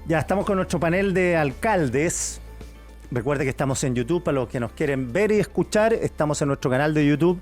Ya estamos con nuestro panel de alcaldes. Recuerde que estamos en YouTube para los que nos quieren ver y escuchar. Estamos en nuestro canal de YouTube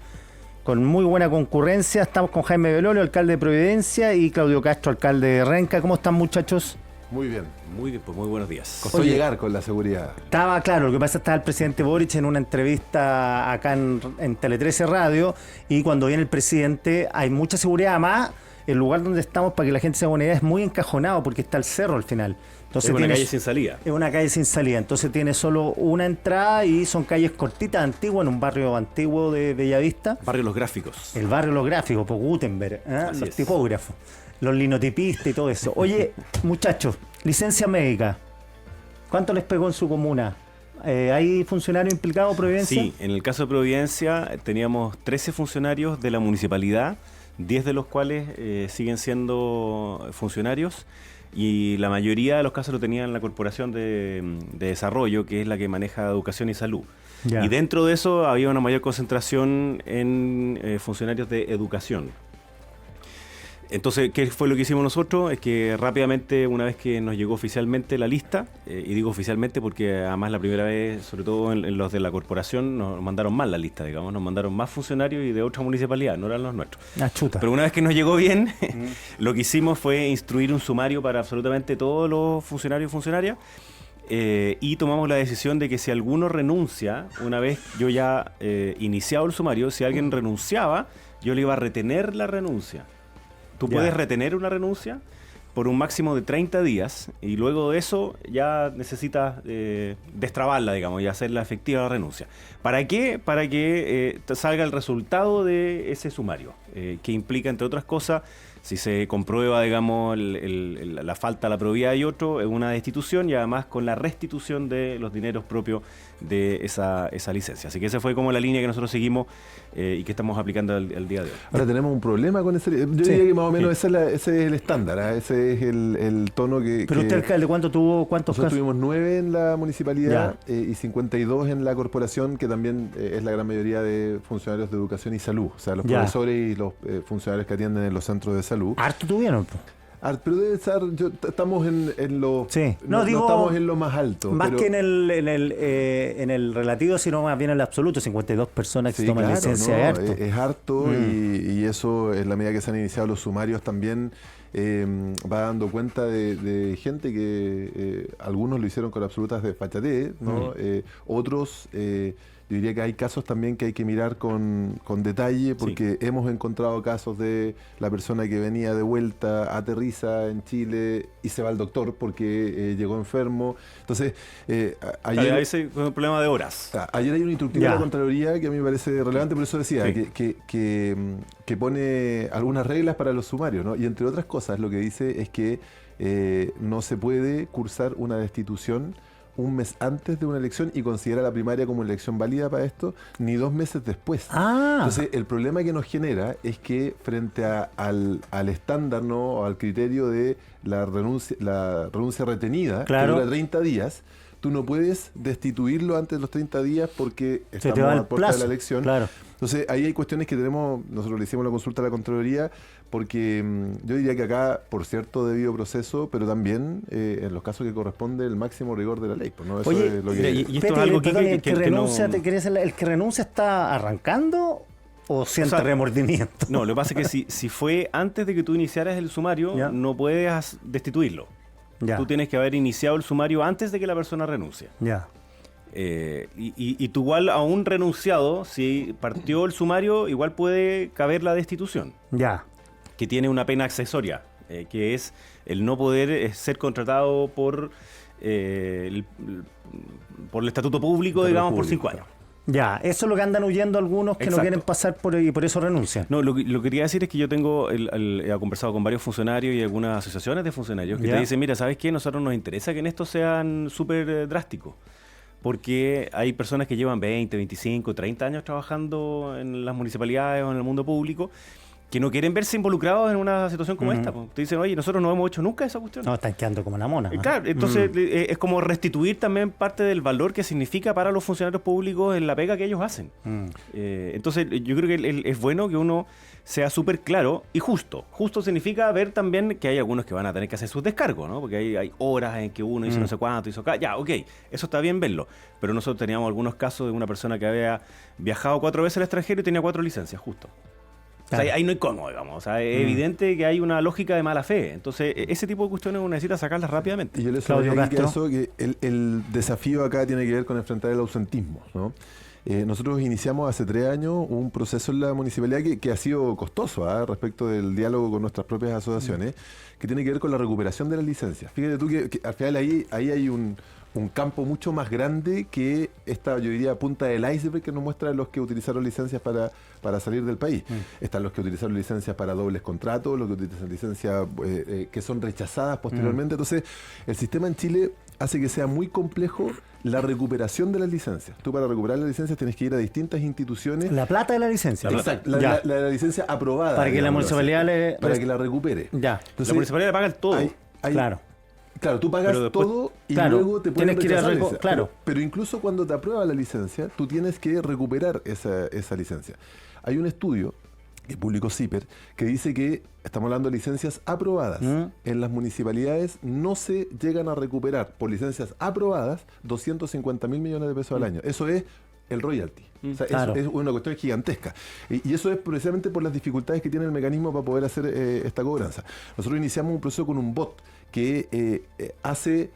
con muy buena concurrencia. Estamos con Jaime Belolio, alcalde de Providencia, y Claudio Castro, alcalde de Renca. ¿Cómo están, muchachos? Muy bien. Muy bien, pues muy buenos días. Costó llegar con la seguridad. Estaba claro, lo que pasa es que estaba el presidente Boric en una entrevista acá en Tele 13 Radio, y cuando viene el presidente hay mucha seguridad. Además, el lugar donde estamos, para que la gente se haga una idea, es muy encajonado porque está el cerro al final. Entonces es una calle sin salida. Es una calle sin salida, entonces tiene solo una entrada y son calles cortitas, antiguas, en un barrio antiguo de Bellavista. Barrio Los Gráficos. El barrio Los Gráficos, por Gutenberg, los tipógrafos, los linotipistas y todo eso. Oye, muchachos, licencia médica, ¿cuánto les pegó en su comuna? ¿Hay funcionarios implicados, Providencia? Sí, en el caso de Providencia teníamos 13 funcionarios de la municipalidad, 10 de los cuales siguen siendo funcionarios, y la mayoría de los casos lo tenían la Corporación de Desarrollo, que es la que maneja educación y salud. Ya. Y dentro de eso había una mayor concentración en funcionarios de educación. Entonces, ¿qué fue lo que hicimos nosotros? Es que rápidamente, una vez que nos llegó oficialmente la lista, y digo oficialmente porque además la primera vez, sobre todo en los de la corporación, nos mandaron mal la lista, digamos, nos mandaron más funcionarios y de otra municipalidad, no eran los nuestros. Chuta. Pero una vez que nos llegó bien, lo que hicimos fue instruir un sumario para absolutamente todos los funcionarios y funcionarias, y tomamos la decisión de que si alguno renuncia, una vez yo ya iniciado el sumario, si alguien renunciaba, yo le iba a retener la renuncia. Tú puedes retener una renuncia por un máximo de 30 días y luego de eso ya necesitas destrabarla, digamos, y hacerla efectiva la renuncia. ¿Para qué? Para que salga el resultado de ese sumario, que implica, entre otras cosas, si se comprueba, digamos, la falta, la probidad y otro, es una destitución, y además con la restitución de los dineros propios de esa licencia. Así que esa fue como la línea que nosotros seguimos y que estamos aplicando el día de hoy. Ahora tenemos un problema con ese. Yo diría que más o menos ese es el estándar, ese es el tono que... Pero usted, alcalde, ¿cuántos casos? Nosotros tuvimos 9 en la municipalidad y 52 en la corporación, que también es la gran mayoría de funcionarios de educación y salud. O sea, los profesores y los funcionarios que atienden en los centros de salud. Harto tuvieron. Pero debe estar, estamos en lo... Sí. No estamos en lo más alto. Más que en el relativo, sino más bien en el absoluto. 52 personas que toman licencia de harto. Es harto y eso, en la medida que se han iniciado los sumarios, también va dando cuenta de gente que algunos lo hicieron con absolutas desfachatez, ¿no? Otros... yo diría que hay casos también que hay que mirar con detalle, porque hemos encontrado casos de la persona que venía de vuelta, aterriza en Chile y se va al doctor porque llegó enfermo. Entonces, ayer... Ahí fue un problema de horas. Ayer hay una instructiva de la Contraloría que a mí me parece relevante, por eso decía que pone algunas reglas para los sumarios, ¿no? Y entre otras cosas lo que dice es que no se puede cursar una destitución un mes antes de una elección y considera la primaria como elección válida para esto, ni 2 meses después. Entonces, el problema que nos genera es que frente al estándar, ¿no?, o al criterio de la renuncia retenida, que dura 30 días, tú no puedes destituirlo antes de los 30 días porque estamos a la puerta de la elección. Claro. Entonces, ahí hay cuestiones que nosotros le hicimos la consulta a la Contraloría, porque yo diría que acá, por cierto, debido proceso, pero también en los casos que corresponde el máximo rigor de la ley. Pues, ¿no? Eso es lo que... Y esto es algo el que renuncia está arrancando o siente remordimiento. No, lo que pasa es que si fue antes de que tú iniciaras el sumario, no puedes destituirlo. Tú tienes que haber iniciado el sumario antes de que la persona renuncie. Y tú igual, a un renunciado, si partió el sumario, igual puede caber la destitución. Que tiene una pena accesoria, que es el no poder ser contratado por el estatuto público, digamos, por 5 años. Eso es lo que andan huyendo algunos que no quieren pasar y por eso renuncian. No, lo que quería decir es que yo he conversado con varios funcionarios y algunas asociaciones de funcionarios que te dicen, mira, ¿sabes qué? Nosotros nos interesa que en esto sean súper drásticos, porque hay personas que llevan 20, 25, 30 años trabajando en las municipalidades o en el mundo público, que no quieren verse involucrados en una situación como esta. Te dicen, oye, nosotros no hemos hecho nunca esa cuestión. No, están quedando como la mona, ¿no? Claro, entonces es como restituir también parte del valor que significa para los funcionarios públicos en la pega que ellos hacen. Entonces yo creo que es bueno que uno sea súper claro y justo. Justo significa ver también que hay algunos que van a tener que hacer sus descargos, ¿no? Porque hay horas en que uno hizo no sé cuánto, hizo acá. Ya, ok, eso está bien verlo. Pero nosotros teníamos algunos casos de una persona que había viajado 4 veces al extranjero y tenía 4 licencias, justo. Claro. O sea, ahí no hay cómo, digamos. O sea, es evidente que hay una lógica de mala fe. Entonces, ese tipo de cuestiones uno necesita sacarlas rápidamente. Y yo les diría que el desafío acá tiene que ver con enfrentar el ausentismo, ¿no? Nosotros iniciamos hace 3 años un proceso en la municipalidad que ha sido costoso respecto del diálogo con nuestras propias asociaciones, que tiene que ver con la recuperación de las licencias. Fíjate tú que al final ahí hay un campo mucho más grande que esta, yo diría, punta del iceberg que nos muestra los que utilizaron licencias para salir del país. Están los que utilizaron licencias para dobles contratos, los que utilizan licencias que son rechazadas posteriormente. Entonces, el sistema en Chile hace que sea muy complejo la recuperación de las licencias. Tú para recuperar las licencias tienes que ir a distintas instituciones. La plata de la licencia. Exacto, la licencia aprobada. Para que la municipalidad para que la recupere. Ya. Entonces, la municipalidad le paga el todo. Claro, tú pagas después, todo y luego te pueden rechazar. Claro. Pero incluso cuando te aprueba la licencia, tú tienes que recuperar esa licencia. Hay un estudio que publicó CIPER que dice que, estamos hablando de licencias aprobadas, en las municipalidades no se llegan a recuperar por licencias aprobadas 250.000 millones de pesos al año. Eso es el royalty. O sea, eso es una cuestión gigantesca. Y eso es precisamente por las dificultades que tiene el mecanismo para poder hacer esta cobranza. Nosotros iniciamos un proceso con un bot que hace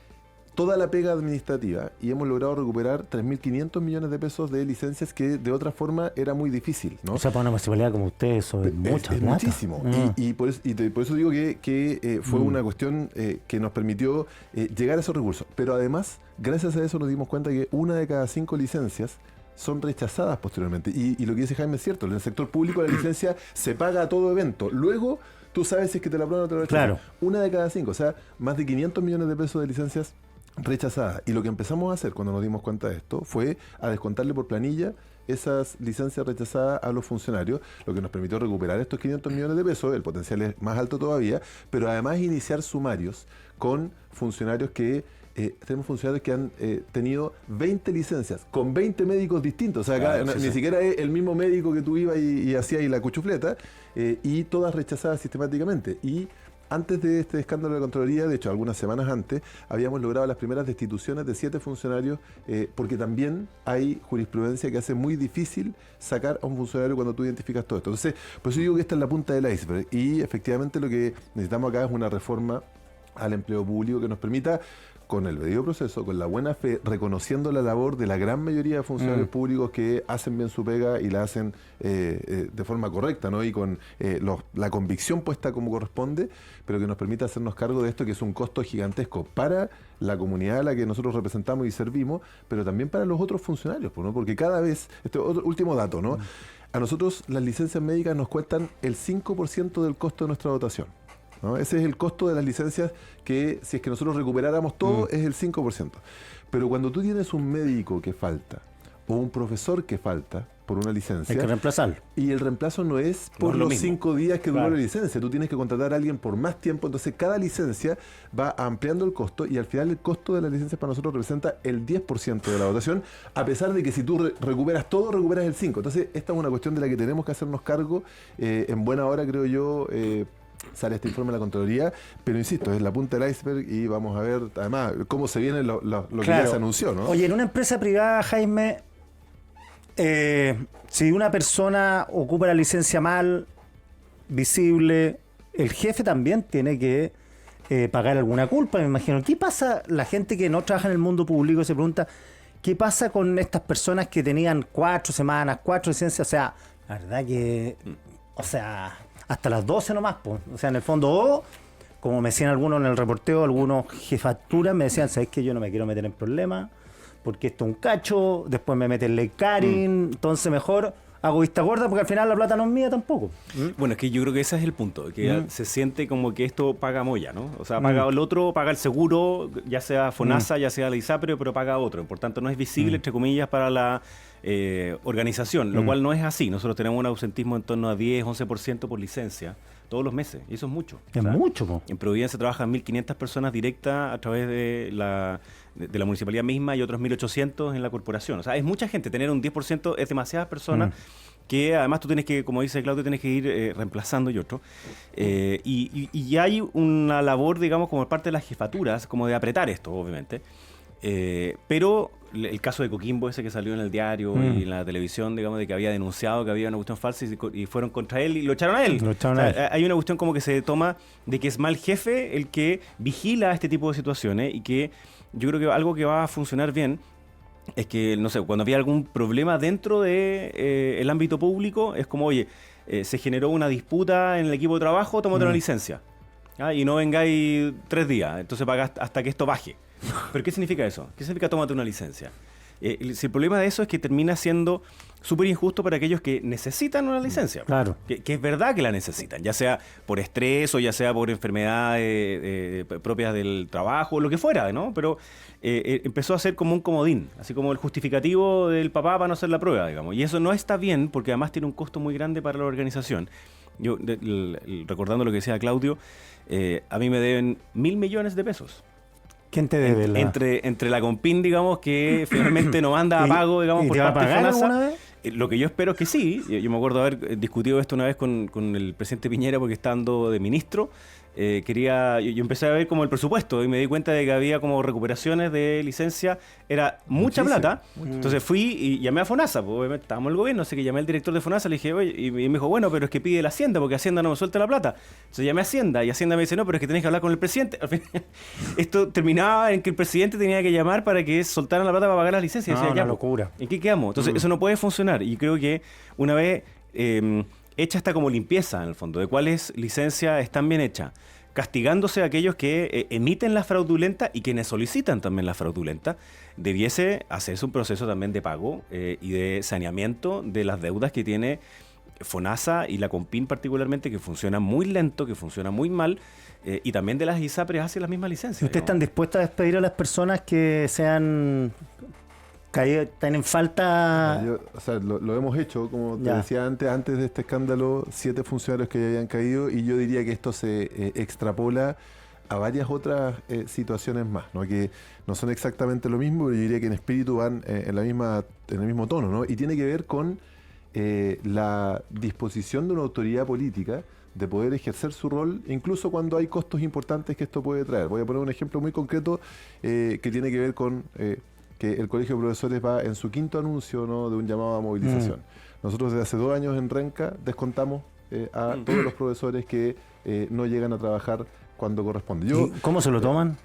toda la pega administrativa y hemos logrado recuperar 3.500 millones de pesos de licencias que de otra forma era muy difícil, ¿no? O sea, para una municipalidad como ustedes eso es mucho. Es muchísimo. Y por eso digo que fue una cuestión que nos permitió llegar a esos recursos. Pero además, gracias a eso nos dimos cuenta que 1 de cada 5 licencias son rechazadas posteriormente. Y lo que dice Jaime es cierto. En el sector público la licencia se paga a todo evento. Luego, tú sabes si es que te la aprueban o te la rechazan. Claro. 1 de cada 5. O sea, más de 500 millones de pesos de licencias rechazadas. Y lo que empezamos a hacer cuando nos dimos cuenta de esto fue a descontarle por planilla esas licencias rechazadas a los funcionarios, lo que nos permitió recuperar estos 500 millones de pesos, el potencial es más alto todavía, pero además iniciar sumarios con funcionarios que tenemos funcionarios que han tenido 20 licencias con 20 médicos distintos. O sea, acá ni siquiera es el mismo médico que tú ibas y hacías ahí la cuchufleta, y todas rechazadas sistemáticamente. Y antes de este escándalo de la Contraloría, de hecho, algunas semanas antes, habíamos logrado las primeras destituciones de 7 funcionarios, porque también hay jurisprudencia que hace muy difícil sacar a un funcionario cuando tú identificas todo esto. Entonces, por eso digo que esta es la punta del iceberg. Y efectivamente lo que necesitamos acá es una reforma al empleo público que nos permita, con el debido proceso, con la buena fe, reconociendo la labor de la gran mayoría de funcionarios públicos que hacen bien su pega y la hacen de forma correcta, ¿no? Y con la convicción puesta como corresponde, pero que nos permita hacernos cargo de esto, que es un costo gigantesco para la comunidad a la que nosotros representamos y servimos, pero también para los otros funcionarios, ¿no? Porque cada vez, este otro último dato, ¿no? A nosotros las licencias médicas nos cuestan el 5% del costo de nuestra dotación, ¿no? Ese es el costo de las licencias que, si es que nosotros recuperáramos todo, es el 5%. Pero cuando tú tienes un médico que falta o un profesor que falta por una licencia, hay que reemplazarlo. Y el reemplazo no es por los 5 días que duró la licencia. Tú tienes que contratar a alguien por más tiempo. Entonces, cada licencia va ampliando el costo y al final el costo de la licencia para nosotros representa el 10% de la dotación, a pesar de que si tú recuperas todo, recuperas el 5%. Entonces, esta es una cuestión de la que tenemos que hacernos cargo en buena hora, creo yo. Sale este informe de la Contraloría, pero insisto, es la punta del iceberg y vamos a ver además cómo se viene lo que ya se anunció, ¿no? Oye, en una empresa privada, Jaime, si una persona ocupa la licencia mal, visible, el jefe también tiene que pagar alguna culpa, me imagino. ¿Qué pasa? La gente que no trabaja en el mundo público se pregunta, ¿qué pasa con estas personas que tenían 4 semanas, 4 licencias? O sea, la verdad que, hasta las 12 nomás, pues. O sea, en el fondo, como me decían algunos en el reporteo, algunos jefaturas me decían, ¿sabes qué? Yo no me quiero meter en problemas, porque esto es un cacho, después me meten ley Karin, entonces mejor hago vista gorda porque al final la plata no es mía tampoco. Bueno, es que yo creo que ese es el punto, que se siente como que esto paga Moya, ¿no? O sea, paga el otro, paga el seguro, ya sea FONASA, ya sea la ISAPRE, pero paga otro. Por tanto, no es visible, entre comillas, para la organización, lo cual no es así. Nosotros tenemos un ausentismo en torno a 10, 11% por licencia todos los meses, y eso es mucho. Es mucho, po. En Providencia trabajan 1.500 personas directas a través de la municipalidad misma y otros 1.800 en la corporación. O sea, es mucha gente. Tener un 10% es demasiadas personas que además tú tienes que, como dice Claudio, tienes que ir reemplazando y otro. Y hay una labor, digamos, como parte de las jefaturas, como de apretar esto, obviamente. Pero el caso de Coquimbo, ese que salió en el diario y en la televisión, digamos, de que había denunciado que había una cuestión falsa y fueron contra él y lo echaron a él. Hay una cuestión como que se toma de que es mal jefe el que vigila este tipo de situaciones, y que yo creo que algo que va a funcionar bien es que, no sé, cuando había algún problema dentro de el ámbito público, es como, oye, se generó una disputa en el equipo de trabajo, tómate una licencia. Y no vengáis 3 días, entonces pagas hasta que esto baje. ¿Pero qué significa eso? ¿Qué significa tómate una licencia? Si el problema de eso es que termina siendo súper injusto para aquellos que necesitan una licencia. Claro. Que es verdad que la necesitan, ya sea por estrés o ya sea por enfermedades propias del trabajo, lo que fuera, ¿no? Pero empezó a ser como un comodín, así como el justificativo del papá para no hacer la prueba, digamos. Y eso no está bien porque además tiene un costo muy grande para la organización. Yo, recordando lo que decía Claudio, a mí me deben 1.000 millones de pesos. ¿Quién te debe? Entre la Compin, digamos, que finalmente no manda a pago, digamos, ¿Y por te va a parte de pagar FONASA. alguna vez? Lo que yo espero es que sí. Yo me acuerdo haber discutido esto una vez con el presidente Piñera porque estando de ministro. Yo empecé a ver como el presupuesto y me di cuenta de que había como recuperaciones de licencia, era mucha plata. Entonces fui y llamé a FONASA, pues obviamente estábamos en el gobierno, así que llamé al director de FONASA, le dije, oye, y me dijo, bueno, pero es que pide la Hacienda, porque Hacienda no me suelta la plata. Entonces llamé a Hacienda y Hacienda me dice, no, pero es que tenés que hablar con el presidente. Al final, esto terminaba en que el presidente tenía que llamar para que soltaran la plata para pagar las licencias. No, y decía, una ya, locura. ¿En qué quedamos? Entonces eso no puede funcionar, y creo que una vez hecha esta como limpieza, en el fondo, de cuáles licencias están bien hechas, castigándose a aquellos que emiten la fraudulenta y quienes solicitan también la fraudulenta, debiese hacerse un proceso también de pago y de saneamiento de las deudas que tiene FONASA y la Compin particularmente, que funciona muy lento, que funciona muy mal, y también de las ISAPRES hace las mismas licencias. ¿Ustedes están dispuestos a despedir a las personas que sean están en falta? Lo hemos hecho, como te decía antes de este escándalo, 7 funcionarios que ya habían caído, y yo diría que esto se extrapola a varias otras situaciones más, ¿no? Que no son exactamente lo mismo, pero yo diría que en espíritu van en el mismo tono, ¿no? Y tiene que ver con la disposición de una autoridad política de poder ejercer su rol, incluso cuando hay costos importantes que esto puede traer. Voy a poner un ejemplo muy concreto que tiene que ver con que el Colegio de Profesores va en su 5º anuncio, ¿no?, de un llamado a movilización. Nosotros desde hace 2 años en Renca descontamos a todos los profesores que no llegan a trabajar cuando corresponde. ¿Cómo se lo toman?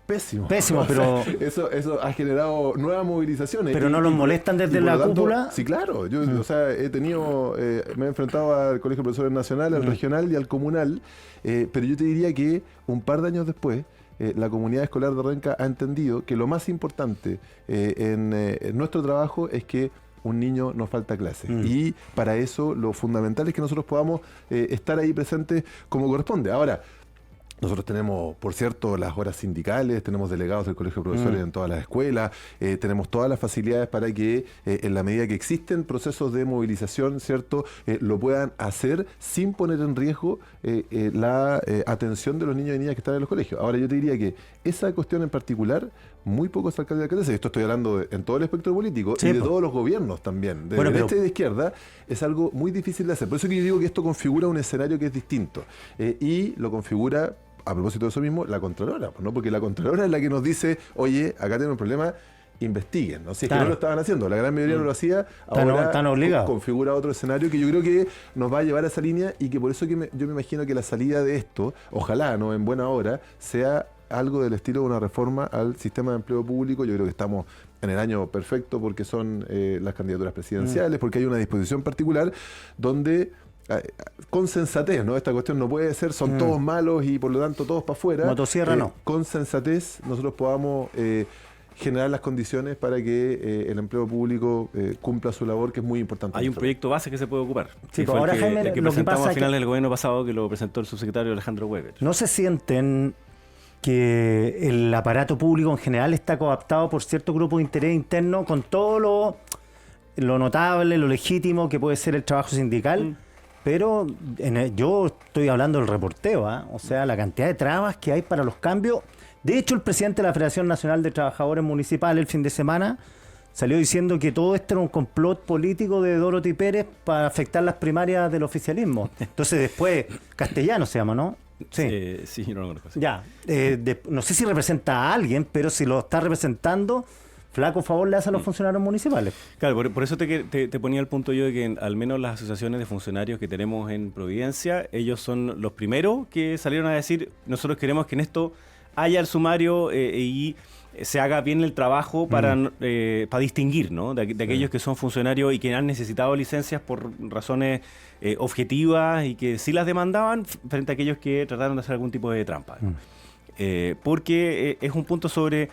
Pésimo. Pésimo, pero... Eso ha generado nuevas movilizaciones. ¿Pero no los molestan desde la cúpula? Sí, claro. Yo, me he enfrentado al Colegio de Profesores Nacional, al regional y al comunal, pero yo te diría que un par de años después, la comunidad escolar de Renca ha entendido que lo más importante en nuestro trabajo es que un niño no falta a clase. Y para eso lo fundamental es que nosotros podamos estar ahí presentes como corresponde. Ahora, nosotros tenemos, por cierto, las horas sindicales, tenemos delegados del Colegio de Profesores en todas las escuelas, tenemos todas las facilidades para que, en la medida que existen procesos de movilización, ¿cierto?, lo puedan hacer sin poner en riesgo la atención de los niños y niñas que están en los colegios. Ahora, yo te diría que esa cuestión en particular, muy pocos alcaldes y alcaldesas, esto estoy hablando en todo el espectro político, y de todos los gobiernos también, de derecha y de izquierda, es algo muy difícil de hacer. Por eso que yo digo que esto configura un escenario que es distinto, y lo configura, a propósito de eso mismo, la Contralora, ¿no? Porque la Contralora es la que nos dice, oye, acá tenemos un problema, investiguen, ¿no? Si es que no lo estaban haciendo, la gran mayoría no lo hacía, ahora están obligados. Configura otro escenario que yo creo que nos va a llevar a esa línea, y que por eso que yo me imagino que la salida de esto, ojalá, ¿no?, en buena hora, sea algo del estilo de una reforma al sistema de empleo público. Yo creo que estamos en el año perfecto porque son las candidaturas presidenciales, porque hay una disposición particular donde con sensatez, ¿no? Esta cuestión no puede ser, son todos malos y por lo tanto todos para afuera. Motosierra no. Con sensatez nosotros podamos generar las condiciones para que el empleo público cumpla su labor, que es muy importante. Hay un proyecto base que se puede ocupar. Sí, fue ahora, el que, Jaime, el que lo que presentamos pasa al final que del gobierno pasado, que lo presentó el subsecretario Alejandro Weber. no se sienten que el aparato público en general está cooptado por cierto grupo de interés interno con todo lo notable, lo legítimo que puede ser el trabajo sindical, pero yo estoy hablando del reporteo, o sea, la cantidad de trabas que hay para los cambios. De hecho, el presidente de la Federación Nacional de Trabajadores Municipales el fin de semana salió diciendo que todo esto era un complot político de Dorothy Pérez para afectar las primarias del oficialismo. Entonces después, Castellano se llama, ¿no? Sí, Sí, yo no lo conozco. Sí. ya. No sé si representa a alguien, pero si lo está representando, flaco favor le hace a los funcionarios municipales. Claro, por eso te ponía el punto yo de que al menos las asociaciones de funcionarios que tenemos en Providencia, ellos son los primeros que salieron a decir, nosotros queremos que en esto haya el sumario y se haga bien el trabajo para distinguir, ¿no? de aquellos que son funcionarios y que han necesitado licencias por razones objetivas y que sí las demandaban frente a aquellos que trataron de hacer algún tipo de trampa. Porque es un punto sobre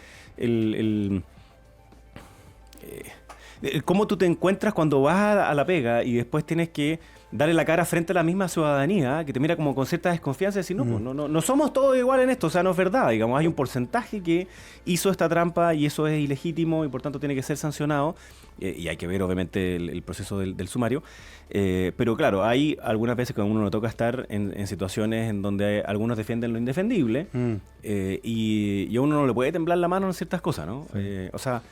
cómo tú te encuentras cuando vas a la pega y después tienes que darle la cara frente a la misma ciudadanía que te mira como con cierta desconfianza y decir, no, no somos todos iguales en esto, o sea, no es verdad, digamos, hay un porcentaje que hizo esta trampa y eso es ilegítimo y por tanto tiene que ser sancionado y hay que ver obviamente el proceso del sumario, pero claro, hay algunas veces que a uno le toca estar en situaciones en donde algunos defienden lo indefendible y a uno no le puede temblar la mano en ciertas cosas, ¿no? O sea,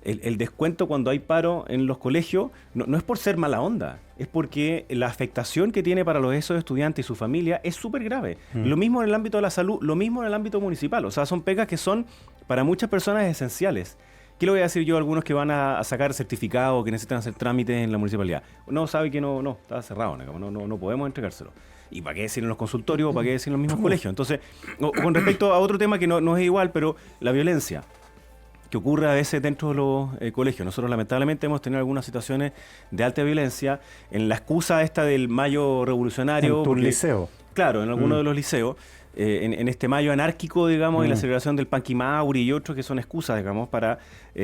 el descuento cuando hay paro en los colegios no es por ser mala onda, es porque la afectación que tiene para esos estudiantes y su familia es súper grave. Lo mismo en el ámbito de la salud, lo mismo en el ámbito municipal. O sea, son pegas que son para muchas personas esenciales. ¿Qué le voy a decir yo a algunos que van a sacar certificados, que necesitan hacer trámites en la municipalidad? No, sabe que no, está cerrado, no podemos entregárselo. ¿Y para qué decir en los consultorios o para qué decir en los mismos colegios? Entonces, con respecto a otro tema que no es igual, pero la violencia que ocurre a veces dentro de los colegios. Nosotros lamentablemente hemos tenido algunas situaciones de alta violencia en la excusa esta del mayo revolucionario. En tu liceo. Claro, en algunos de los liceos. En este mayo anárquico, digamos, y la celebración del Panquimauri y otros que son excusas, digamos, para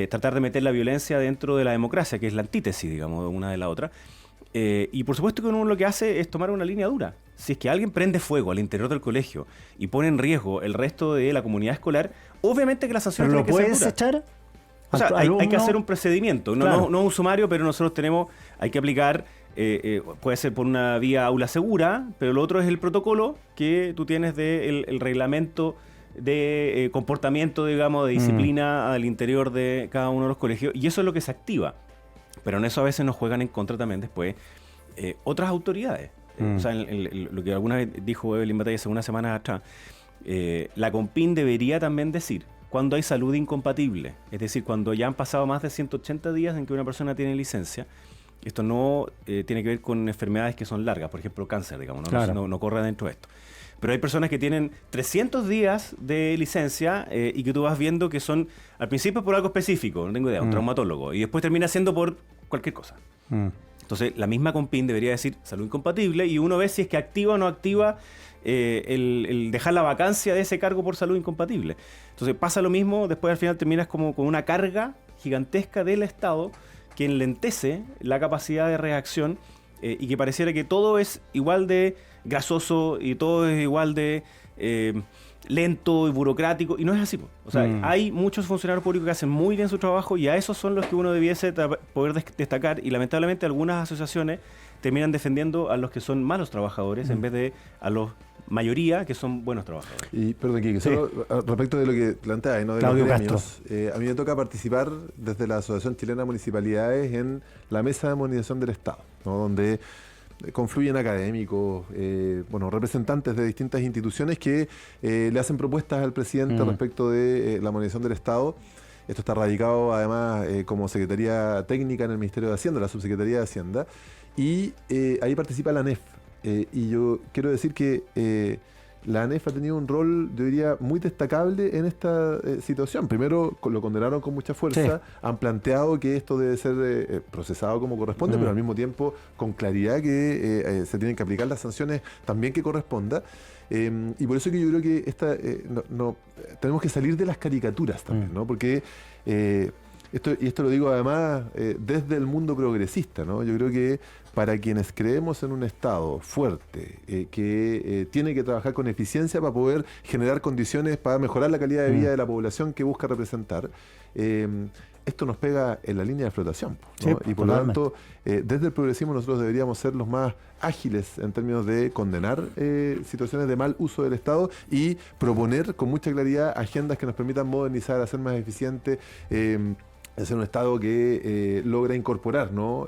tratar de meter la violencia dentro de la democracia, que es la antítesis, digamos, de una de la otra. Y por supuesto que uno lo que hace es tomar una línea dura. Si es que alguien prende fuego al interior del colegio y pone en riesgo el resto de la comunidad escolar, obviamente que las sanciones tienen que ser duras. ¿Lo puedes echar? O sea, hay que hacer un procedimiento, claro. no un sumario, pero nosotros hay que aplicar, puede ser por una vía aula segura, pero lo otro es el protocolo que tú tienes del reglamento de comportamiento, digamos, de disciplina al interior de cada uno de los colegios, y eso es lo que se activa. Pero en eso a veces nos juegan en contra también después otras autoridades. O sea, lo que alguna vez dijo Evelyn Batalla hace unas semanas atrás, la CONPIN debería también decir cuando hay salud incompatible, es decir, cuando ya han pasado más de 180 días en que una persona tiene licencia. Esto no tiene que ver con enfermedades que son largas, por ejemplo, cáncer, digamos, claro. no corre dentro de esto. Pero hay personas que tienen 300 días de licencia y que tú vas viendo que son, al principio por algo específico, no tengo idea, un traumatólogo, y después termina siendo por cualquier cosa. Entonces, la misma CONPIN debería decir salud incompatible y uno ve si es que activa o no activa el dejar la vacancia de ese cargo por salud incompatible. Entonces, pasa lo mismo, después al final terminas como con una carga gigantesca del Estado que enlentece la capacidad de reacción y que pareciera que todo es igual de grasoso y todo es igual de lento y burocrático, y no es así. O sea, hay muchos funcionarios públicos que hacen muy bien su trabajo y a esos son los que uno debiese poder destacar, y lamentablemente algunas asociaciones terminan defendiendo a los que son malos trabajadores en vez de a los mayoría que son buenos trabajadores. Y perdón, Quique, solo respecto de lo que planteas, ¿no? De Claudio los gremios, a mí me toca participar desde la Asociación Chilena de Municipalidades en la Mesa de Modernización del Estado, ¿no? Donde confluyen académicos, representantes de distintas instituciones que le hacen propuestas al presidente respecto de la modernización del Estado. Esto está radicado además como Secretaría Técnica en el Ministerio de Hacienda, la Subsecretaría de Hacienda, y ahí participa la ANEF. Y yo quiero decir que la ANEF ha tenido un rol, yo diría, muy destacable en esta situación. Primero lo condenaron con mucha fuerza, Sí. han planteado que esto debe ser procesado como corresponde, pero al mismo tiempo con claridad que se tienen que aplicar las sanciones también que corresponda. Y por eso que yo creo que tenemos que salir de las caricaturas también, ¿no? Porque esto lo digo además desde el mundo progresista, ¿no? Yo creo que para quienes creemos en un Estado fuerte, que tiene que trabajar con eficiencia para poder generar condiciones para mejorar la calidad de vida de la población que busca representar, esto nos pega en la línea de flotación, ¿no? Sí, y por lo totalmente. tanto, desde el progresismo nosotros deberíamos ser los más ágiles en términos de condenar situaciones de mal uso del Estado y proponer con mucha claridad agendas que nos permitan modernizar, hacer más eficiente, hacer un Estado que logra incorporar, ¿no?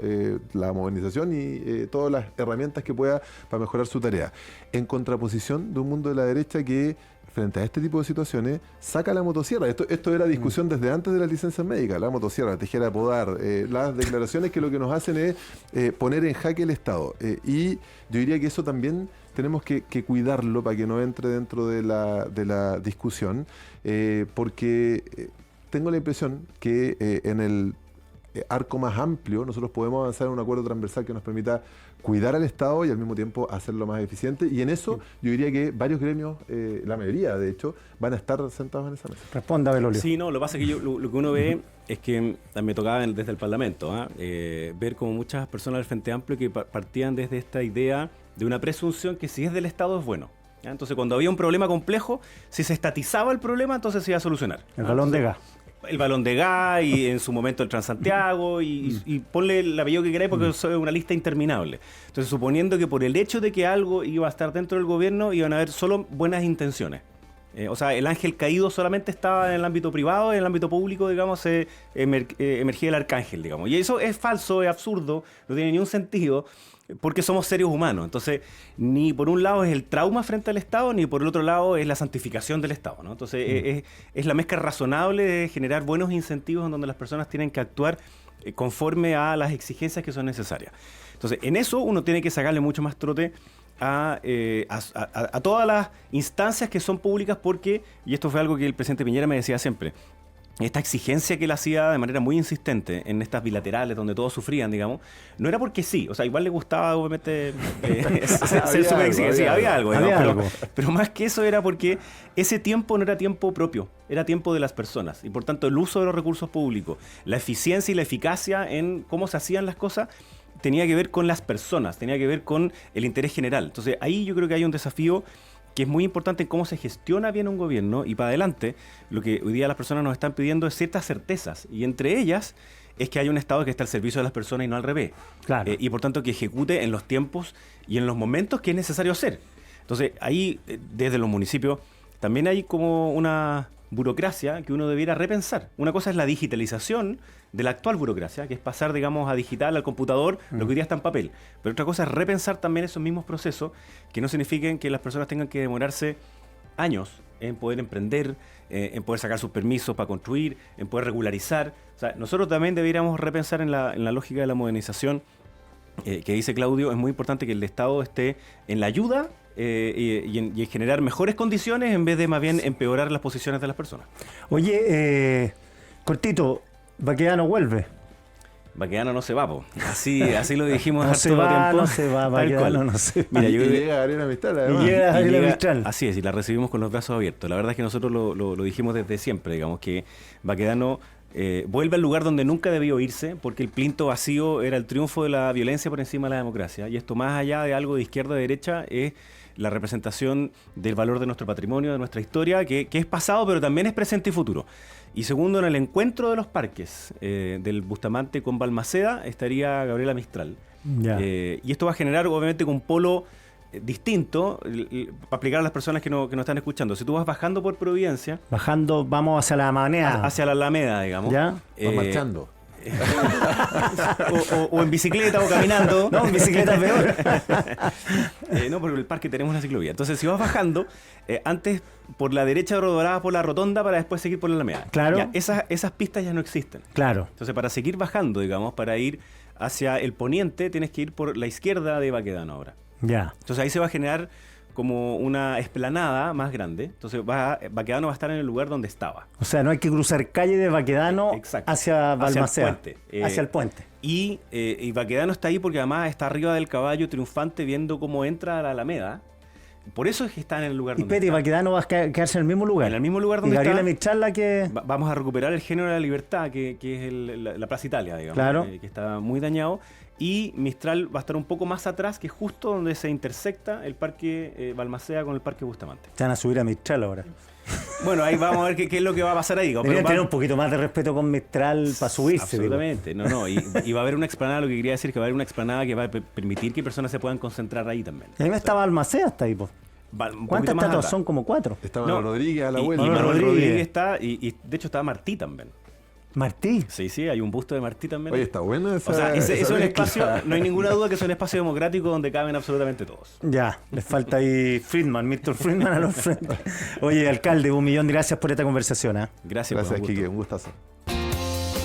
La modernización y todas las herramientas que pueda para mejorar su tarea. En contraposición de un mundo de la derecha que, frente a este tipo de situaciones, saca la motosierra. Esto era discusión desde antes de las licencias médicas, la motosierra, la tijera de podar, las declaraciones que lo que nos hacen es poner en jaque el Estado. Y yo diría que eso también tenemos que cuidarlo para que no entre dentro de la discusión, porque tengo la impresión que en el arco más amplio nosotros podemos avanzar en un acuerdo transversal que nos permita cuidar al Estado y al mismo tiempo hacerlo más eficiente. Y en eso yo diría que varios gremios, la mayoría de hecho, van a estar sentados en esa mesa. Responda, Belolio. Sí, no, lo que pasa es que lo que uno ve es que me tocaba desde el Parlamento ver como muchas personas del Frente Amplio que partían desde esta idea de una presunción que si es del Estado es bueno. ¿Ya? Entonces, cuando había un problema complejo, si se estatizaba el problema, entonces se iba a solucionar. El balón de gas. El balón de gas y en su momento el Transantiago y ponle el apellido que queráis porque eso es una lista interminable. Entonces, suponiendo que por el hecho de que algo iba a estar dentro del gobierno, iban a haber solo buenas intenciones. O sea, el ángel caído solamente estaba en el ámbito privado, en el ámbito público, digamos, emergía el arcángel, digamos. Y eso es falso, es absurdo, no tiene ningún sentido, porque somos seres humanos. Entonces, ni por un lado es el trauma frente al Estado, ni por el otro lado es la santificación del Estado, ¿no? Entonces, es la mezcla razonable de generar buenos incentivos en donde las personas tienen que actuar conforme a las exigencias que son necesarias. Entonces, en eso uno tiene que sacarle mucho más trote a todas las instancias que son públicas porque, y esto fue algo que el presidente Piñera me decía siempre, esta exigencia que él hacía de manera muy insistente en estas bilaterales donde todos sufrían, digamos, no era porque sí, o sea, igual le gustaba obviamente ser súper exigente, sí, había algo, pero más que eso era porque ese tiempo no era tiempo propio, era tiempo de las personas y por tanto el uso de los recursos públicos, la eficiencia y la eficacia en cómo se hacían las cosas tenía que ver con las personas, tenía que ver con el interés general. Entonces ahí yo creo que hay un desafío que es muy importante en cómo se gestiona bien un gobierno y para adelante lo que hoy día las personas nos están pidiendo es ciertas certezas y entre ellas es que haya un Estado que esté al servicio de las personas y no al revés. Claro. Y por tanto que ejecute en los tiempos y en los momentos que es necesario hacer. Entonces ahí desde los municipios también hay como una burocracia que uno debiera repensar. Una cosa es la digitalización de la actual burocracia, que es pasar, digamos, a digital, al computador, lo que hoy día está en papel. Pero otra cosa es repensar también esos mismos procesos, que no signifiquen que las personas tengan que demorarse años en poder emprender, en poder sacar sus permisos para construir, en poder regularizar. O sea, nosotros también deberíamos repensar en la lógica de la modernización, que dice Claudio, es muy importante que el Estado esté en la ayuda y en generar mejores condiciones en vez de más bien empeorar las posiciones de las personas. Oye, cortito, Baquedano vuelve. Baquedano no se va, po. Así lo dijimos No hace se todo va, tiempo. no se va, Tal Baquedano cual. no se va. Mira, Y yo creo que- llega Gabriela Mistral, además. Y llega y Gabriela llega- Mistral. Así es, y la recibimos con los brazos abiertos. La verdad es que nosotros lo dijimos desde siempre, digamos, que Baquedano vuelve al lugar donde nunca debió irse, porque el plinto vacío era el triunfo de la violencia por encima de la democracia. Y esto, más allá de algo de izquierda a derecha, es la representación del valor de nuestro patrimonio, de nuestra historia, que es pasado, pero también es presente y futuro. Y segundo, en el encuentro de los parques del Bustamante con Balmaceda estaría Gabriela Mistral. Ya. Y esto va a generar, obviamente, un polo distinto, para explicar a las personas que nos están escuchando. Si tú vas bajando por Providencia, Bajando, vamos hacia la manera. hacia la Alameda, digamos. ¿Ya? Va marchando. O en bicicleta o caminando. No, en bicicleta es peor. No, porque en el parque tenemos una ciclovía. Entonces, si vas bajando, antes por la derecha rodabas por la rotonda para después seguir por la Alameda. Claro. Ya, esas pistas ya no existen. Claro. Entonces, para seguir bajando, digamos, para ir hacia el poniente, tienes que ir por la izquierda de Baquedano ahora. Ya. Entonces ahí se va a generar como una explanada más grande. Entonces Baquedano va a estar en el lugar donde estaba. O sea, no hay que cruzar calle de Baquedano hacia Balmaceda. Hacia el puente. Y Baquedano está ahí porque además está arriba del caballo triunfante viendo cómo entra a la Alameda. Por eso es que está en el lugar donde está. Y Baquedano va a quedarse en el mismo lugar. En el mismo lugar donde está. Y Gabriela Mistral la que... Vamos a recuperar el género de la libertad, que es la Plaza Italia, digamos. Claro. Que está muy dañado. Y Mistral va a estar un poco más atrás, que es justo donde se intersecta el Parque Balmaceda con el Parque Bustamante. Se van a subir a Mistral ahora. Bueno, ahí vamos a ver qué es lo que va a pasar ahí. Deberían tener un poquito más de respeto con Mistral para subirse. Absolutamente. No. Y va a haber una explanada, lo que quería decir es que va a haber una explanada que va a permitir que personas se puedan concentrar ahí también. Y a mí me estaba Balmaceda hasta ahí, pues. ¿Cuántas estatuas son? Como 4. Estaba Rodríguez a la vuelta. Y Manuel Rodríguez está, y de hecho está Martí también. ¿Martí? Sí, hay un busto de Martí también. Oye, está bueno esa. O sea, es un espacio, no hay ninguna duda que es un espacio democrático donde caben absolutamente todos. Ya, les falta ahí Friedman, Mr. Friedman a los frentes. Oye, alcalde, 1.000.000 gracias por esta conversación. Gracias, Quique, un gustazo.